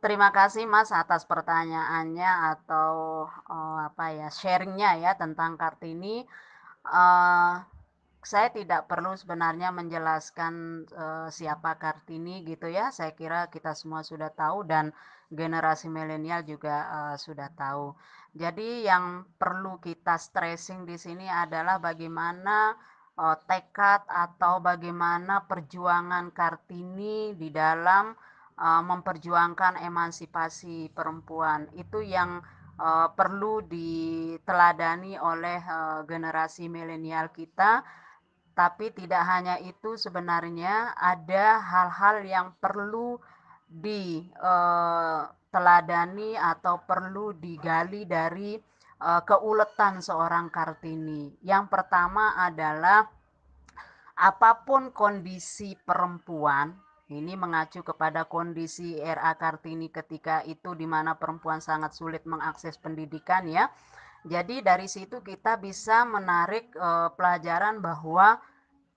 Terima kasih Mas atas pertanyaannya atau, sharing-nya ya tentang Kartini. Eee, saya tidak perlu sebenarnya menjelaskan, siapa Kartini gitu ya, saya kira kita semua sudah tahu dan generasi milenial juga, sudah tahu. Jadi yang perlu kita stressing di sini adalah bagaimana, tekad atau bagaimana perjuangan Kartini di dalam, memperjuangkan emansipasi perempuan. Itu yang, perlu diteladani oleh, generasi milenial kita. Tapi tidak hanya itu sebenarnya ada hal-hal yang perlu diteladani atau perlu digali dari, keuletan seorang Kartini. Yang pertama adalah apapun kondisi perempuan, ini mengacu kepada kondisi era Kartini ketika itu di mana perempuan sangat sulit mengakses pendidikan ya. Jadi dari situ kita bisa menarik, pelajaran bahwa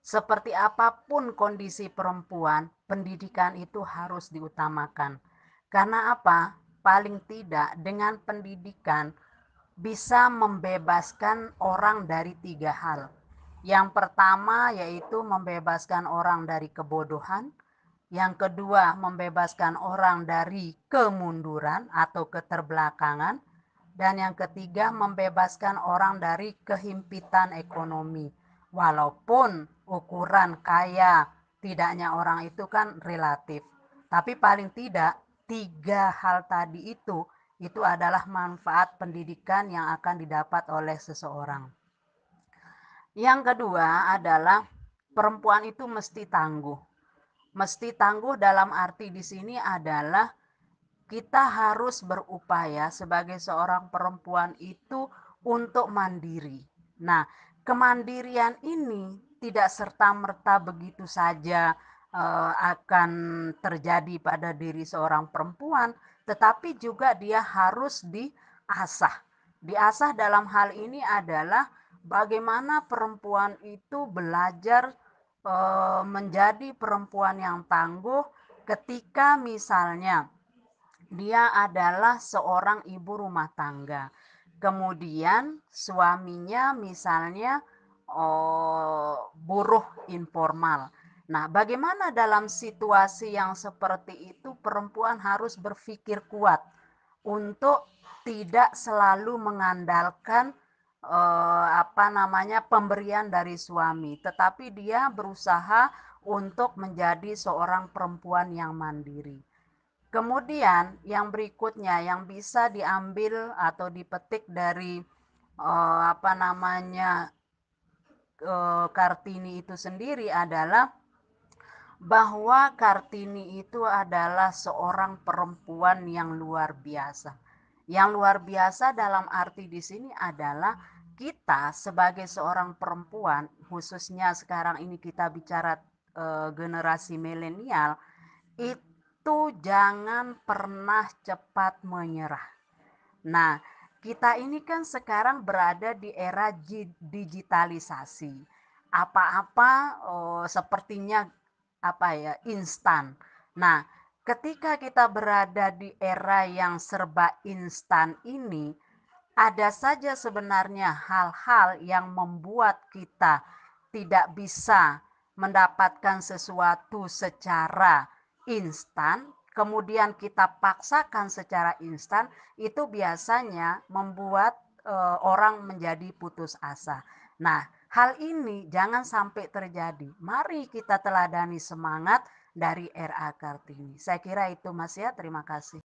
seperti apapun kondisi perempuan, pendidikan itu harus diutamakan. Karena apa? Paling tidak dengan pendidikan bisa membebaskan orang dari 3 hal. Yang pertama yaitu membebaskan orang dari kebodohan, yang kedua membebaskan orang dari kemunduran atau keterbelakangan, dan yang ketiga membebaskan orang dari kehimpitan ekonomi. Walaupun ukuran kaya tidaknya orang itu kan relatif, tapi paling tidak 3 hal tadi itu adalah manfaat pendidikan yang akan didapat oleh seseorang. Yang kedua adalah perempuan itu mesti tangguh. Mesti tangguh dalam arti di sini adalah kita harus berupaya sebagai seorang perempuan itu untuk mandiri. Nah, kemandirian ini tidak serta-merta begitu saja akan terjadi pada diri seorang perempuan, tetapi juga dia harus diasah. Diasah dalam hal ini adalah bagaimana perempuan itu belajar menjadi perempuan yang tangguh ketika misalnya dia adalah seorang ibu rumah tangga. Kemudian suaminya misalnya buruh informal. Nah, bagaimana dalam situasi yang seperti itu perempuan harus berpikir kuat untuk tidak selalu mengandalkan pemberian dari suami, tetapi dia berusaha untuk menjadi seorang perempuan yang mandiri. Kemudian yang berikutnya yang bisa diambil atau dipetik dari Kartini itu sendiri adalah bahwa Kartini itu adalah seorang perempuan yang luar biasa. Yang luar biasa dalam arti di sini adalah kita sebagai seorang perempuan, khususnya sekarang ini kita bicara generasi milenial, itu jangan pernah cepat menyerah. Nah, kita ini kan sekarang berada di era digitalisasi. Apa-apa sepertinya instan. Nah, ketika kita berada di era yang serba instan ini, ada saja sebenarnya hal-hal yang membuat kita tidak bisa mendapatkan sesuatu secara instan, kemudian kita paksakan secara instan, itu biasanya membuat orang menjadi putus asa. Nah, hal ini jangan sampai terjadi. Mari kita teladani semangat dari RA Kartini. Saya kira itu Mas ya, terima kasih.